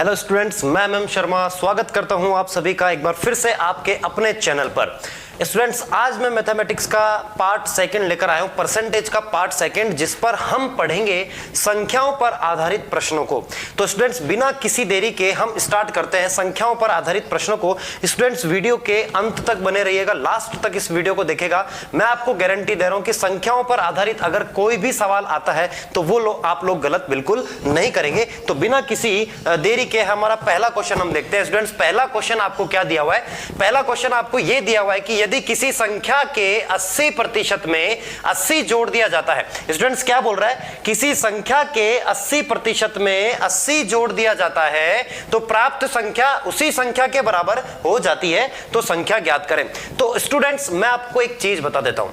Hello students, मैं M Sharma स्वागत करता हूं आप सभी का एक बार फिर से आपके अपने चैनल पर। स्टूडेंट्स, आज मैं मैथमेटिक्स का पार्ट सेकंड लेकर आया हूं, परसेंटेज का पार्ट सेकंड, जिस पर हम पढ़ेंगे संख्याओं पर आधारित प्रश्नों को। तो स्टूडेंट्स, बिना किसी देरी के हम स्टार्ट करते हैं संख्याओं पर आधारित प्रश्नों को। स्टूडेंट्स, वीडियो के अंत तक बने रहिएगा, लास्ट तक इस वीडियो को देखेगा। मैं आपको गारंटी दे रहा हूं कि संख्याओं पर आधारित अगर कोई भी सवाल आता है तो वो आप लोग गलत बिल्कुल नहीं करेंगे। तो बिना किसी देरी के हमारा पहला क्वेश्चन हम देखते हैं। स्टूडेंट्स, पहला क्वेश्चन आपको क्या दिया हुआ है? पहला क्वेश्चन आपको यह दिया हुआ है कि यदि किसी संख्या के 80% में 80 जोड़ दिया जाता है। स्टूडेंट्स, क्या बोल रहा है? किसी संख्या के 80% में 80 जोड़ दिया जाता है तो प्राप्त संख्या उसी संख्या के बराबर हो जाती है। तो संख्या ज्ञात करें। तो स्टूडेंट्स, मैं आपको एक चीज बता देता हूं,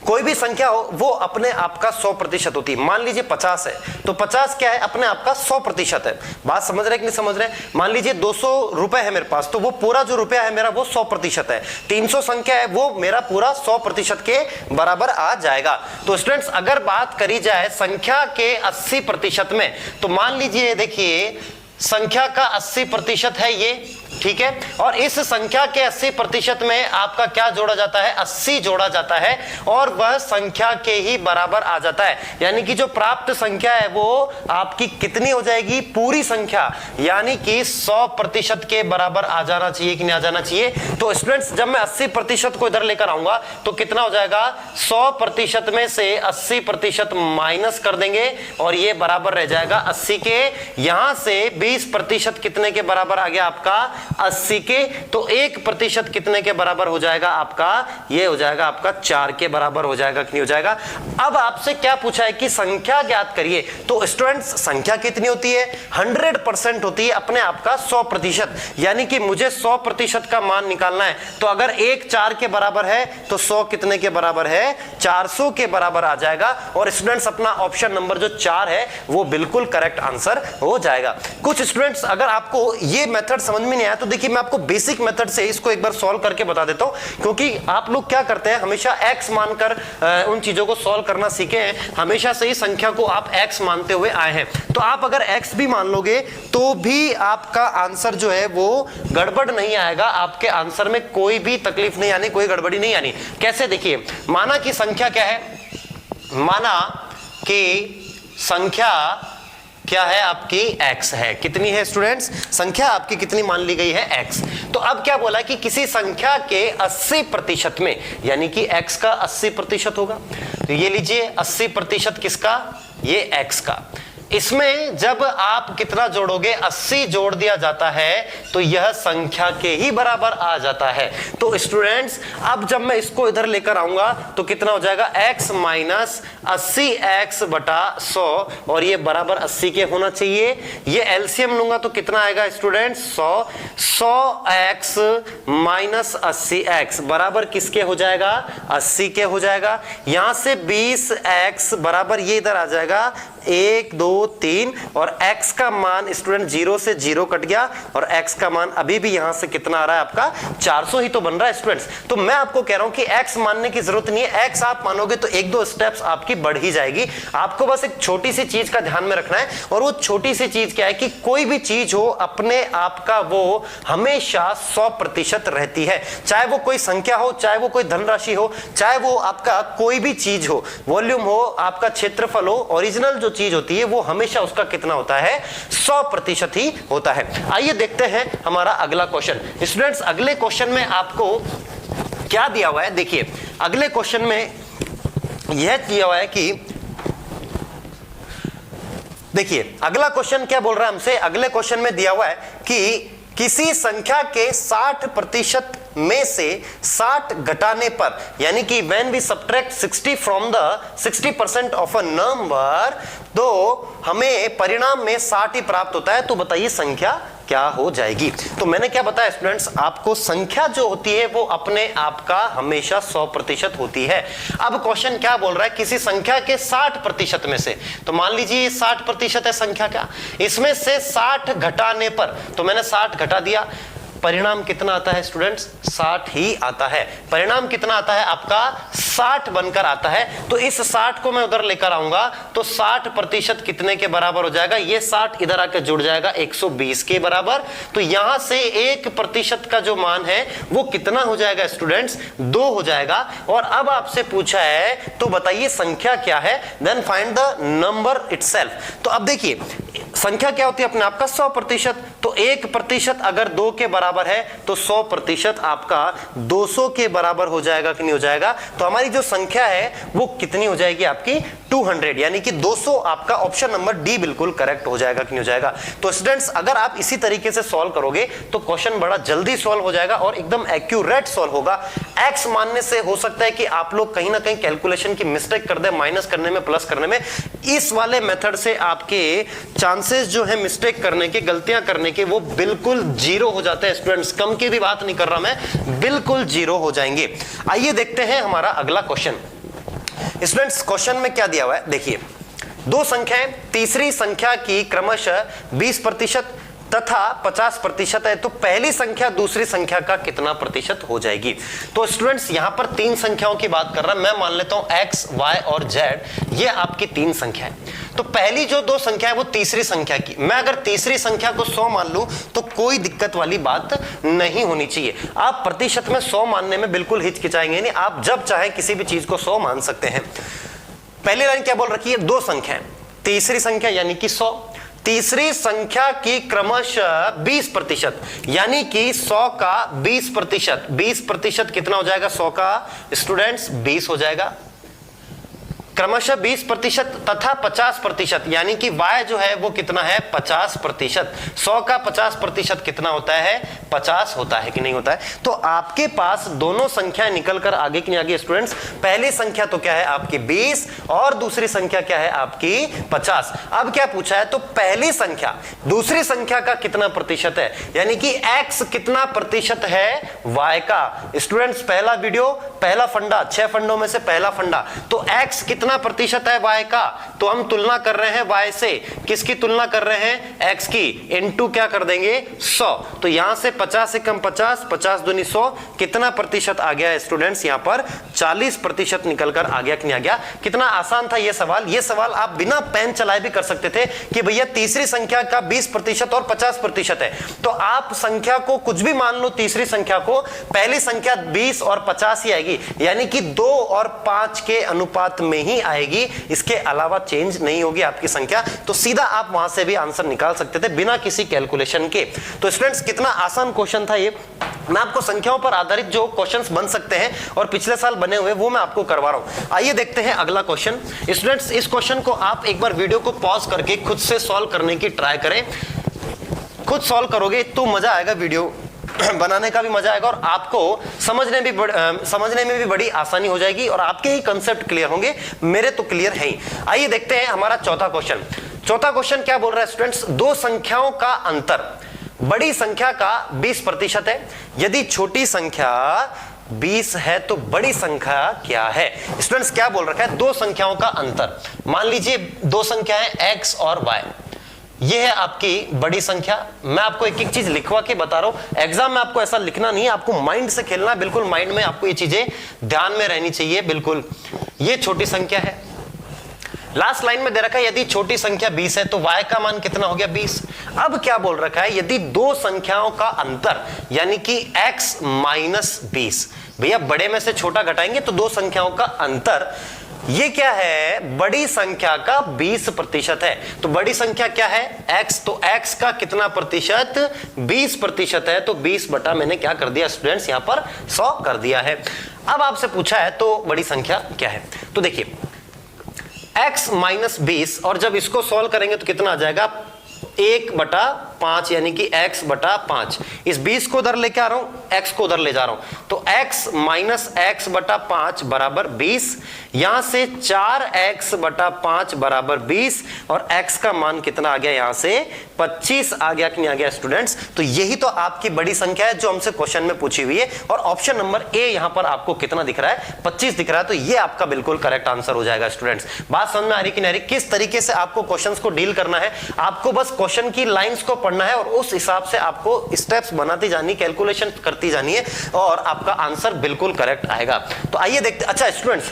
कोई भी संख्या हो वो अपने आप का 100% होती है। मान लीजिए 50 है तो 50 क्या है? अपने आप का 100% है। बात समझ रहे कि नहीं समझ रहे? मान लीजिए 200 रुपए है मेरे पास, तो वो पूरा जो रुपया है मेरा वो 100% है। 300 संख्या है वो मेरा पूरा 100% के बराबर आ जाएगा। तो स्टूडेंट्स, अगर बात करी जाए संख्या के 80% में, तो मान लीजिए देखिए संख्या का 80% है ये, ठीक है, और इस संख्या के 80% में आपका क्या जोड़ा जाता है? 80 जोड़ा जाता है और वह संख्या के ही बराबर आ जाता है। यानी कि जो प्राप्त संख्या है वो आपकी कितनी हो जाएगी? पूरी संख्या, यानी कि 100% के बराबर आ जाना चाहिए कि नहीं आ जाना चाहिए? तो स्टूडेंट्स, जब मैं 80% को इधर लेकर आऊंगा तो कितना हो जाएगा? 100% में से 80% माइनस कर देंगे और ये बराबर रह जाएगा 80 के। यहां से 20% कितने के बराबर आ गया? आपका 80 के। तो 1% कितने के बराबर हो जाएगा? आपका ये हो जाएगा आपका 4 के बराबर हो जाएगा कि नहीं हो जाएगा? अब आपसे क्या पूछा है कि संख्या ज्ञात करिए। तो स्टूडेंट्स, संख्या कितनी होती है? 100% होती है, अपने आप का 100%। यानी कि मुझे 100% का मान निकालना है। तो अगर 1 4 के बराबर है तो 100 कितने के बराबर है? 400 के बराबर आ जाएगा। और स्टूडेंट्स, अपना ऑप्शन नंबर जो 4 है वो बिल्कुल करेक्ट आंसर हो जाएगा। कुछ स्टूडेंट्स, अगर आपको ये मेथड समझ में नहीं आया तो देखिए मैं आपको बेसिक मेथड से इसको एक बार सॉल्व करके बता देता हूं, क्योंकि आप लोग क्या करते हैं, हमेशा x मानकर उन चीजों को सॉल्व करना सीखे हैं। हमेशा से ही संख्या को आप x मानते हुए आए हैं। तो आप अगर x भी मान लोगे तो भी आपका आंसर जो है वो गड़बड़ नहीं आएगा। आपके आंसर में कोई भी तकलीफ नहीं आनी, कोई गड़बड़ी नहीं आनी। कैसे? देखिए, माना कि संख्या क्या है? माना कि संख्या क्या है? आपकी x है। कितनी है स्टूडेंट्स? संख्या आपकी कितनी मान ली गई है? x। तो अब क्या बोला कि किसी संख्या के 80% में, यानी कि x का 80% होगा। तो ये लीजिए 80% किसका? ये x का। इसमें जब आप कितना जोड़ोगे? 80 जोड़ दिया जाता है तो यह संख्या के ही बराबर आ जाता है। तो स्टूडेंट्स, अब जब मैं इसको इधर लेकर आऊंगा तो कितना हो जाएगा? x माइनस 80x बटा 100, और ये बराबर 80 के होना चाहिए। ये एलसीएम लूंगा तो कितना आएगा स्टूडेंट्स? 100x माइनस 80x बराबर किसके हो जाएगा? 80 के हो जाएगा। यहां से 20x बराबर ये इधर आ जाएगा 1 2 3, और x का मान स्टूडेंट 0 से 0 कट गया, और x का मान अभी भी यहां से कितना आ रहा है? आपका 400 ही तो बन रहा है स्टूडेंट्स। तो मैं आपको कह रहा हूं कि x मानने की जरूरत नहीं है। x आप मानोगे तो 1-2 स्टेप्स आपकी बढ़ ही जाएगी। आपको बस एक छोटी सी चीज का ध्यान में रखना है, और वो छोटी सी चीज क्या है कि कोई भी चीज हो अपने आप का वो हमेशा 100% रहती है। चाहे वो कोई संख्या हो, चाहे वो कोई धनराशि हो, चाहे वो आपका कोई भी चीज हो, वॉल्यूम हो, आपका क्षेत्रफल हो, ओरिजिनल जो चीज होती है वो हमेशा उसका कितना होता है? 100% ही होता है। आइए देखते हैं हमारा अगला क्वेश्चन। स्टूडेंट्स, अगले क्वेश्चन में आपको क्या दिया हुआ है? देखिए, अगले क्वेश्चन में यह दिया हुआ है कि देखिए अगला क्वेश्चन क्या बोल रहा है हमसे? अगले क्वेश्चन में दिया हुआ है कि किसी संख्या के 60% में से 60 घटाने पर, यानी कि when we subtract 60 from the 60% of a number, तो हमें परिणाम में 60 ही प्राप्त होता है। तो बताइए संख्या क्या हो जाएगी? तो मैंने क्या बताया स्टूडेंट्स, आपको संख्या जो होती है वो अपने आप का हमेशा 100% होती है। अब क्वेश्चन क्या बोल रहा है? किसी संख्या के 60% में से, तो मान लीजिए ये 60% है संख्या का, इसमें से 60 घटाने पर, तो मैंने 60 घटा दिया। परिणाम कितना आता है स्टूडेंट्स? 60 ही आता है। परिणाम कितना आता है आपका? 60 बनकर आता है। तो इस 60 को मैं उधर लेकर आऊंगा तो 60% कितने के बराबर हो जाएगा? ये 60 इधर आकर जुड़ जाएगा 120 के बराबर। तो यहां से 1% का जो मान है वो कितना हो जाएगा स्टूडेंट्स? 2 हो जाएगा। और अब आपसे पूछा है तो बताइए संख्या क्या है? Then find the number itself. तो अब देखिए संख्या क्या होती है अपने आप का? 100%। तो 1% अगर 2 के बराबर है तो 100% आपका 200 के बराबर हो जाएगा कि नहीं हो जाएगा? तो हमारी जो संख्या है वो कितनी हो जाएगी आपकी? 200, यानी कि 200 आपका ऑप्शन नंबर डी बिल्कुल करेक्ट हो जाएगा कि नहीं हो जाएगा? तो स्टूडेंट्स अगर आप इसी तरीके से सॉल्व करोगे तो क्वेश्चन बड़ा जल्दी सॉल्व हो जाएगा और एकदम एक्यूरेट सॉल्व होगा। एक्स मानने से हो सकता है कि आप लोग कहीं ना कहीं कैलकुलेशन की मिस्टेक कर दे, माइनस करने में, प्लस करने में। इस वाले मेथड से आपके चांसेस जो है मिस्टेक करने के, गलतियां करने के, वो बिल्कुल जीरो हो जाते हैं स्टूडेंट्स। कम की भी बात नहीं कर रहा मैं, बिल्कुल जीरो हो जाएंगे। आइए देखते हैं हमारा अगला क्वेश्चन। स्टूडेंट्स क्वेश्चन में क्या दिया हुआ है देखिए, दो संख्याएं, तीसरी संख्या की क्रमशः 20% तथा 50% है, तो पहली संख्या दूसरी संख्या का कितना प्रतिशत हो जाएगी? तो स्टूडेंट्स यहां पर 3 संख्याओं की बात कर रहा है। मैं मान लेता हूं x, y और z, ये आपकी 3 संख्या है। तो पहली जो 2 संख्या है वो तीसरी संख्या की, मैं अगर तीसरी संख्या को 100 मान लूं तो कोई दिक्कत वाली बात नहीं होनी चाहिए। आप प्रतिशत में 100 मानने में बिल्कुल हिचकिचाएंगे नहीं, आप जब चाहे किसी भी चीज को 100 मान सकते हैं। पहली लाइन क्या बोल रखी है? 2 संख्याएं, तीसरी संख्या यानी कि 100, तीसरी संख्या की क्रमशः 20%, यानी कि 100 का 20%, 20% कितना हो जाएगा? 100 का स्टूडेंट्स 20 हो जाएगा। क्रमशः 20% तथा 50%, यानी कि y जो है वो कितना है? 50%। 100 का 50% कितना होता है? 50 होता है कि नहीं होता है? तो आपके पास दोनों संख्याएं निकल कर आगे की नहीं आगे स्टूडेंट्स। पहली संख्या तो क्या है आपकी? 20 और दूसरी संख्या क्या है आपकी? 50। अब क्या पूछा है? तो पहली संख्या दूसरी संख्या का कितना प्रतिशत है, यानी कि x कितना प्रतिशत है y का? स्टूडेंट्स पहला वीडियो, पहला फंडा, 6 फंडों में से पहला फंडा। तो x कितना प्रतिशत है y का? तो हम तुलना कर रहे हैं y से, किसकी तुलना कर रहे हैं? x की, इनटू क्या कर देंगे? 100। तो यहां से 50 से कम 50, 50 दूनी 100, कितना प्रतिशत आ गया स्टूडेंट्स? यहां पर 40% निकलकर आ गया कि नहीं आ गया? कितना आसान था ये सवाल। ये सवाल आप बिना पेन चलाए भी कर सकते थे कि भैया तीसरी संख्या का 20% और 50% है, तो आप संख्या को कुछ भी मान लो, तीसरी संख्या को, पहली संख्या 20 और 50 ही आएगी, यानी कि 2 और 5 के अनुपात में ही आएगी, इसके अलावा चेंज नहीं होगी आपकी संख्या। तो सीधा आप वहां से भी आंसर निकाल सकते थे बिना किसी कैलकुलेशन के। तो स्टूडेंट्स कितना आसान क्वेश्चन था ये। मैं आपको संख्याओं पर आधारित जो क्वेश्चंस बन सकते हैं और पिछले साल बने हुए वो मैं आपको करवा रहा हूं। आइए देखते हैं अगला क्वेश्चन। स्टूडेंट्स इस क्वेश्चन को आप एक बार वीडियो को पॉज करके खुद से सॉल्व करने की ट्राई करें। खुद सॉल्व करोगे तो मजा आएगा, वीडियो बनाने का भी मजा आएगा और आपको समझने में भी बड़ी आसानी हो जाएगी और आपके ही कंसेप्ट क्लियर होंगे, मेरे तो क्लियर है ही। आइए देखते हैं हमारा चौथा क्वेश्चन। चौथा क्वेश्चन क्या बोल रहा है स्टूडेंट्स? 2 संख्याओं का अंतर बड़ी संख्या का 20% है, यदि छोटी संख्या 20 है तो बड़ी संख्या क्या है? स्टूडेंट्स क्या बोल रखा है? 2 संख्याओं का अंतर। मान लीजिए 2 संख्याएं x और y, ये है आपकी बड़ी संख्या। मैं आपको एक एक चीज लिखवा के बता रहा हूं, एग्जाम में आपको ऐसा लिखना नहीं है, आपको माइंड से खेलना है, बिल्कुल माइंड में आपको ये चीजें ध्यान में रहनी चाहिए बिल्कुल। ये छोटी संख्या है, लास्ट लाइन में दे रखा है यदि छोटी संख्या 20 है तो y का मान कितना हो गया? 20। अब क्या बोल रखा है? यदि 2 संख्याओं का अंतर यानी कि x माइनस 20, भैया बड़े में से छोटा घटाएंगे तो 2 संख्याओं का अंतर, ये क्या है? बड़ी संख्या का 20% है। तो बड़ी संख्या क्या है? x, तो x का कितना प्रतिशत? 20% है, तो 20 बटा मैंने क्या कर दिया स्टूडेंट्स? यहां पर 100 कर दिया है। अब आपसे पूछा है तो बड़ी संख्या क्या है? तो देखिए x माइनस 20, और जब इसको सॉल्व करेंगे तो कितना आ जाएगा? 1/5, यानी कि x/5। इस 20 को उधर लेके आ रहा हूं, x को उधर ले जा रहा हूं, तो x माइनस एक्स बटा 5 बराबर 20, यहां से 4x बटा 5 बराबर 20 और x का मान कितना आ गया, यहां से 25 आ गया कि नहीं आ गया स्टूडेंट्स। तो यही तो आपकी बड़ी संख्या है जो हमसे क्वेश्चन में पूछी हुई है और ऑप्शन नंबर ए यहां पर आपको कितना दिख रहा है, 25 दिख रहा है। तो ये आपका बिल्कुल करेक्ट आंसर हो जाएगा स्टूडेंट्स। बात समझ में आ रही कि नहीं आ रही, किस तरीके से आपको क्वेश्चंस को डील करना है, आपको बस क्वेश्चन की लाइंस को पढ़ना है और उस हिसाब से आपको स्टेप्स बनाती जानी, कैलकुलेशन करती जानी है और आपका आंसर बिल्कुल करेक्ट आएगा। तो आइए देखते। अच्छा स्टूडेंट्स,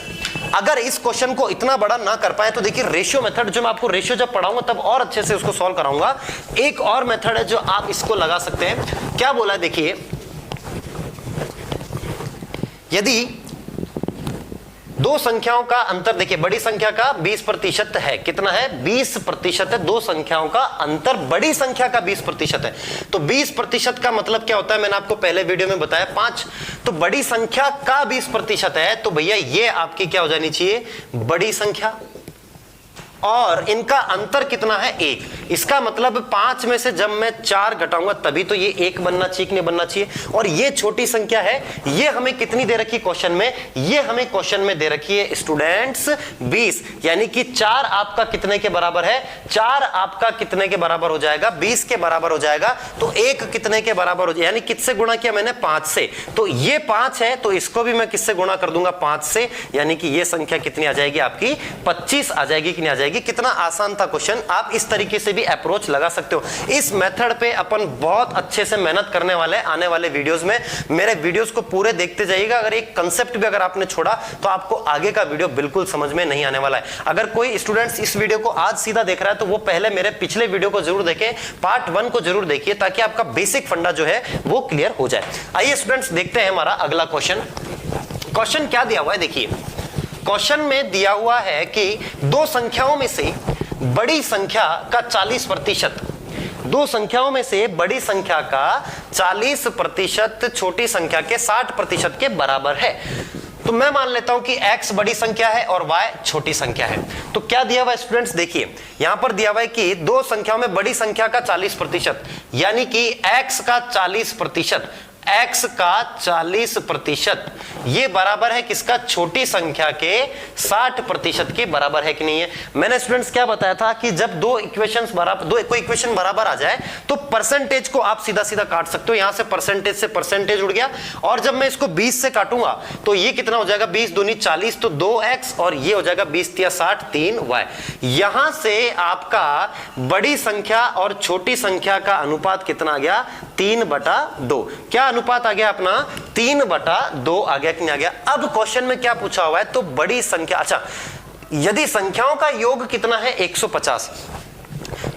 अगर इस क्वेश्चन को इतना बड़ा ना कर पाए तो देखिए रेशियो मेथड, जो मैं आपको रेशियो जब पढ़ाऊंगा तब और अच्छे से उसको सॉल्व कराऊंगा। एक और मेथड है जो आप इसको लगा सकते हैं। क्या बोला है देखिए, यदि दो संख्याओं का अंतर, देखिए बड़ी संख्या का 20% है, कितना है 20% है, दो संख्याओं का अंतर बड़ी संख्या का 20% है। तो 20% का मतलब क्या होता है, मैंने आपको पहले वीडियो में बताया 5। तो बड़ी संख्या का 20% है तो भैया ये आपकी क्या हो जानी चाहिए, बड़ी संख्या, और इनका अंतर कितना है 1। इसका मतलब 5 में से जब मैं 4 घटाऊंगा तभी तो ये 1 बनना चाहिए कि नहीं बनना चाहिए। और ये छोटी संख्या है, ये हमें कितनी दे रखी क्वेश्चन में, ये हमें क्वेश्चन में दे रखी है स्टूडेंट्स 20, यानी कि 4 आपका कितने के बराबर है, 4 आपका कितने के बराबर हो जाएगा, 20 के बराबर हो जाएगा। तो 1 कितने के बराबर हो जाएगा, यानी किससे गुणा किया मैंने, 5 से। तो ये 5 है तो इसको भी मैं किससे गुणा कर दूंगा, 5 से, यानी कि ये संख्या कितनी आ जाएगी आपकी 25 आ जाएगी कि नहीं आ जाएगी। कितना आसान था क्वेश्चन, आप इस तरीके से भी अप्रोच लगा सकते हो। इस मेथड पे अपन बहुत अच्छे से मेहनत करने वाले हैं आने वाले वीडियोस में। मेरे वीडियोस को पूरे देखते जाइएगा। अगर एक कंसेप्ट भी अगर आपने छोड़ा तो आपको आगे का वीडियो बिल्कुल समझ में नहीं आने वाला है। अगर कोई स्टूडेंट्स इस वीडियो को आज सीधा देख रहा है तो वो पहले मेरे पिछले वीडियो को जरूर देखें, पार्ट 1 को जरूर देखिए, ताकि आपका बेसिक फंडा जो है वो क्लियर हो जाए। आइए स्टूडेंट्स देखते हैं हमारा अगला क्वेश्चन। क्वेश्चन क्या दिया हुआ है देखिए, क्वेश्चन में दिया हुआ है कि दो संख्याओं में से बड़ी संख्या का 40%, दो संख्याओं में से बड़ी संख्या का 40% छोटी संख्या के 60% के बराबर है। तो मैं मान लेता हूं कि x बड़ी संख्या है और y छोटी संख्या है। तो क्या दिया हुआ है स्टूडेंट्स, देखिए यहां पर दिया हुआ है कि दो संख्याओं में बड़ी संख्या का 40%, यानी कि x का 40%, x का 40% ये बराबर है किसका, छोटी संख्या के 60% के बराबर है कि नहीं है। मैंने स्टूडेंट्स क्या बताया था कि जब दो इक्वेशंस बराबर, दो कोई इक्वेशन बराबर आ जाए तो परसेंटेज को आप सीधा सीधा काट सकते हो। यहां से परसेंटेज उड़ गया, और जब मैं इसको 20 से काटूंगा तो ये कितना हो जाएगा, 20 दूनी 40, तो 2x, और ये हो जाएगा 20 तिया 60, 3y। यहां से आपका बड़ी संख्या और छोटी संख्या का अनुपात कितना आ गया, 3/2। क्या अनुपात आ गया अपना, 3/2 आ गया कि नहीं आ गया। अब क्वेश्चन में क्या पूछा हुआ है, तो बड़ी संख्या, अच्छा यदि संख्याओं का योग कितना है 150,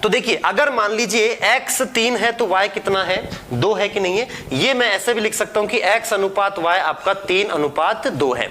तो देखिए अगर मान लीजिए x 3 है तो y कितना है, 2 है कि नहीं है। ये मैं ऐसे भी लिख सकता हूं कि x अनुपात y आपका 3/2 है।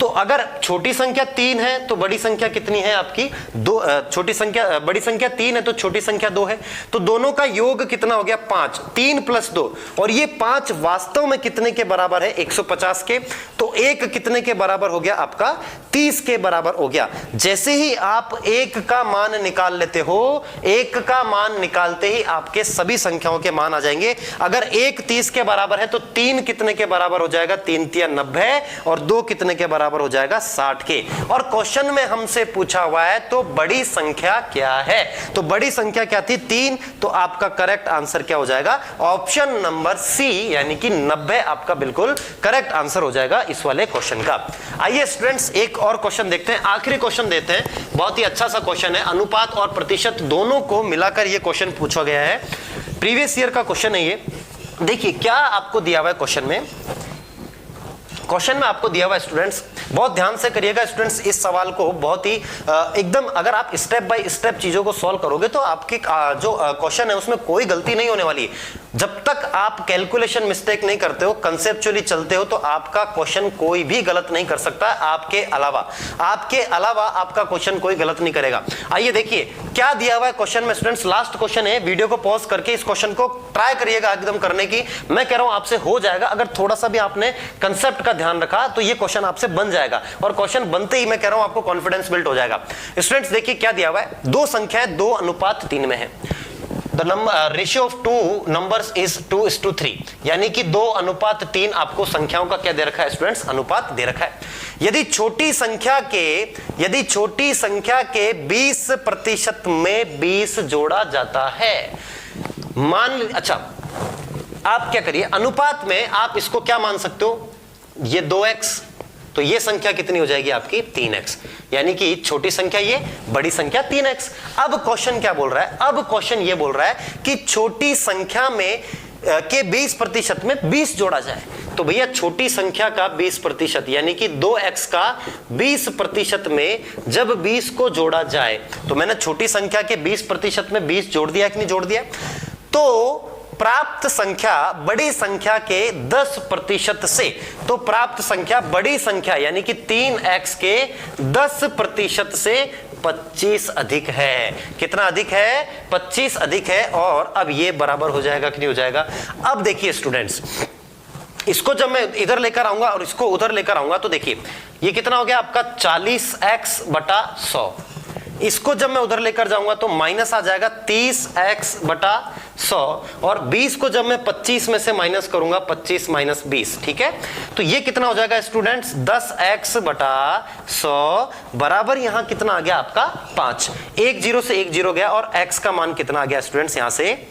तो अगर छोटी संख्या 3 है तो बड़ी संख्या कितनी है आपकी 2, छोटी संख्या, बड़ी संख्या 3 है तो छोटी संख्या 2 है। तो दोनों का योग कितना हो गया 5, 3 + 2, और ये 5 वास्तव में कितने के बराबर है, 150 के। तो 1 कितने के बराबर हो गया आपका, 30 के बराबर हो गया। जैसे ही आप 1 का मान निकाल लेते हो, 1 का मान निकालते ही आपके सभी संख्याओं के मान आ जाएंगे। अगर 1 30 के बराबर है तो 3 कितने के बराबर हो जाएगा, 3 तिया 90, और 2 कितने के बराबर हो जाएगा 60 के। और क्वेश्चन में हमसे पूछा हुआ है तो बड़ी संख्या क्या है, तो बड़ी संख्या क्या थी 3, तो आपका करेक्ट आंसर क्या हो जाएगा, ऑप्शन नंबर सी, यानी कि 90 आपका बिल्कुल करेक्ट आंसर हो जाएगा इस वाले क्वेश्चन का। आइए स्टूडेंट्स एक और क्वेश्चन देखते हैं, आखिरी क्वेश्चन देते हैं। बहुत ही अच्छा सा क्वेश्चन है, अनुपात और प्रतिशत दोनों को मिलाकर ये क्वेश्चन पूछा गया है, प्रीवियस ईयर का क्वेश्चन है ये। देखिए क्या आपको दिया हुआ है क्वेश्चन में, क्वेश्चन में आपको दिया हुआ है स्टूडेंट्स, बहुत ध्यान से करिएगा स्टूडेंट्स इस सवाल को, बहुत ही एकदम अगर आप स्टेप बाय स्टेप चीजों को सॉल्व करोगे तो आपकी जो क्वेश्चन है उसमें कोई गलती नहीं होने वाली। जब तक आप कैलकुलेशन मिस्टेक नहीं करते हो, कंसेप्चुअली चलते हो, तो आपका क्वेश्चन कोई भी गलत नहीं कर सकता आपके अलावा आपका क्वेश्चन कोई गलत नहीं करेगा। आइए देखिए क्या दिया हुआ है क्वेश्चन में स्टूडेंट्स, लास्ट क्वेश्चन है, वीडियो को पॉज करके इस क्वेश्चन को ट्राई करिएगा एकदम करने की। मैं कह रहा हूं आपसे हो जाएगा, अगर थोड़ा सा भी आपने कंसेप्ट का ध्यान रखा तो ये क्वेश्चन आपसे बन जाएगा, और क्वेश्चन बनते ही मैं कह रहा हूं आपको कॉन्फिडेंस बिल्ड हो जाएगा। स्टूडेंट्स देखिए क्या दिया हुआ है, दो संख्याएं 2:3 में है। The the number ratio of two numbers is 2:3, यानी कि 2:3 आपको संख्याओं का क्या दे रखा है स्टूडेंट्स, अनुपात दे रखा है। यदि छोटी संख्या के 20% में 20 जोड़ा जाता है, अच्छा आप क्या करिए, अनुपात में आप इसको क्या मान सकते हो, ये 2x, तो ये संख्या कितनी हो जाएगी आपकी 3x, यानी कि छोटी संख्या ये, बड़ी संख्या 3x। अब क्वेश्चन क्या बोल रहा है, अब क्वेश्चन ये बोल रहा है कि छोटी संख्या में के 20% में 20 जोड़ा जाए। तो भैया छोटी संख्या का 20% यानी कि 2x का 20% में जब 20 को जोड़ा जाए, तो मैंने छोटी संख्या के 20% में 20 जोड़ दिया कि नहीं जोड़ दिया, तो प्राप्त संख्या बड़ी संख्या के 10% से, तो प्राप्त संख्या बड़ी संख्या यानी कि 3x के 10% से 25 अधिक है। कितना अधिक है, 25 अधिक है। और अब ये बराबर हो जाएगा कि नहीं हो जाएगा। अब देखिए स्टूडेंट्स, इसको जब मैं इधर लेकर आऊंगा और इसको उधर लेकर आऊंगा, तो देखिए ये कितना हो गया आपका 40x/100। इसको जब मैं उधर लेकर जाऊंगा तो माइनस आ जाएगा 30x/100, और 20 को जब मैं 25 में से माइनस करूंगा 25 - 20, ठीक है। तो ये कितना हो जाएगा स्टूडेंट्स 10x/100 बराबर यहां कितना आ गया आपका 5। 1 0 से 1 0 गया और x का मान कितना आ गया स्टूडेंट्स, यहां से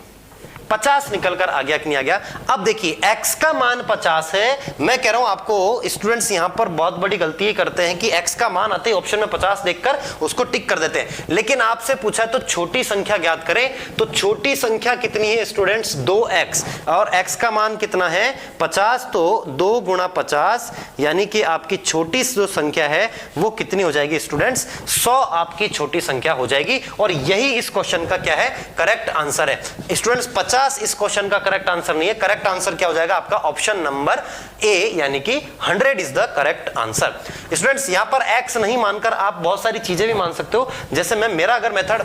50 निकल कर आ गया कि नहीं आ गया। अब देखिए x का मान 50 है। मैं कह रहा हूं आपको स्टूडेंट्स यहां पर बहुत बड़ी गलती ये करते हैं कि x का मान आते ही ऑप्शन में 50 देखकर उसको टिक कर देते हैं, लेकिन आपसे पूछा तो छोटी संख्या ज्ञात करें। तो छोटी संख्या कितनी है स्टूडेंट्स 2x, और x का मान कितना है 50, तो 2 × 50 यानी कि आपकी छोटी जो संख्या है वो कितनी हो जाएगी स्टूडेंट्स 100 आपकी छोटी संख्या हो जाएगी। और यही इस क्वेश्चन का क्या है करेक्ट आंसर है स्टूडेंट्स। 50 इस क्वेश्चन का करेक्ट आंसर नहीं है। करेक्ट आंसर क्या हो जाएगा आपका ऑप्शन नंबर ए, यानी कि 100 is the correct answer. Students यहां पर x नहीं मानकर आप बहुत सारी चीजें भी मान सकते हो। जैसे मैं मेरा अगर मेथड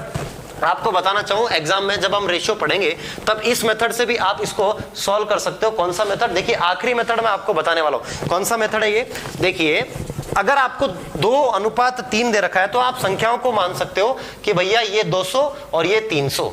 आपको बताना चाहूं, एग्जाम में जब हम रेशियो पढ़ेंगे तब इस मेथड से भी आप इसको सॉल्व कर सकते हो। कौन सा मेथड, देखिए आखिरी मेथड मैं आपको बताने वाला हूं। कौन सा मेथड है ये, देखिए अगर आपको 2:3 दे रखा है तो आप संख्याओं को मान सकते हो कि भैया ये 200 और ये 300।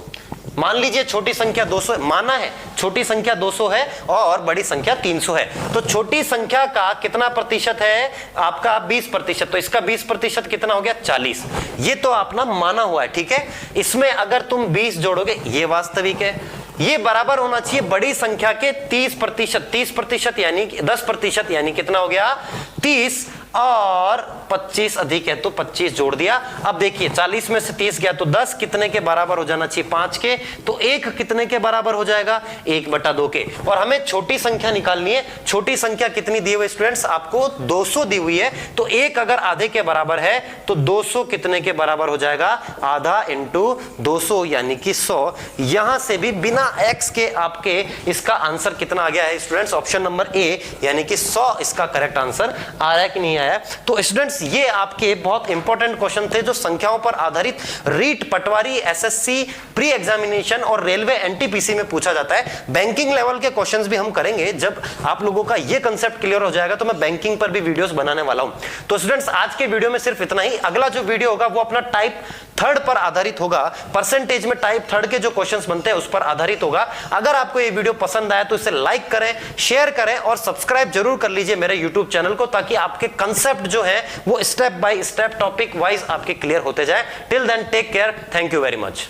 मान लीजिए छोटी संख्या 200 माना है, छोटी संख्या 200 है और बड़ी संख्या 300 है। तो छोटी संख्या का कितना प्रतिशत है आपका 20%, तो इसका 20% कितना हो गया 40। ये तो आपने माना हुआ है, ठीक है। इसमें अगर तुम 20 जोड़ोगे ये वास्तविक है, ये बराबर होना चाहिए बड़ी संख्या के 30%। 30% यानी 10% यानी कितना हो गया 30, और 25 अधिक है तो 25 जोड़ दिया। अब देखिए 40 में से 30 गया तो 10 कितने के बराबर हो जाना चाहिए 5 के, तो 1 कितने के बराबर हो जाएगा 1/2 के। और हमें छोटी संख्या निकालनी है। छोटी संख्या कितनी दी हुई स्टूडेंट्स आपको 200 दी हुई है, तो 1 अगर आधे के बराबर है तो 200 कितने के बराबर हो जाएगा आधा × 200 यानी कि 100। यहां से भी बिना x के आपके इसका आंसर कितना आ गया है स्टूडेंट्स ऑप्शन नंबर ए, यानी कि 100 इसका करेक्ट आंसर आ रहा है कि नहीं। तो स्टूडेंट्स ये आपके बहुत इंपॉर्टेंट क्वेश्चन थे जो संख्याओं पर आधारित रीट, पटवारी, एसएससी प्री एग्जामिनेशन और रेलवे एनटीपीसी में पूछा जाता है। बैंकिंग लेवल के क्वेश्चंस भी हम करेंगे। जब आप लोगों का ये कंसेप्ट क्लियर हो जाएगा तो मैं बैंकिंग पर भी वीडियोस बनाने वाला हूं। तो स्टूडेंट्स आज के वीडियो में सिर्फ इतना ही। अगला जो वीडियो होगा वो अपना टाइप 3 पर आधारित होगा। परसेंटेज में टाइप 3 के जो क्वेश्चंस बनते हैं उस पर आधारित होगा। अगर आपको ये वीडियो पसंद आया तो इसे लाइक करें, शेयर करें और सब्सक्राइब जरूर कर लीजिए मेरे यूट्यूब चैनल को, ताकि आपके कंसेप्ट जो है वो step by step topic wise आपके क्लियर होते जाए। Till then take care, thank you very much.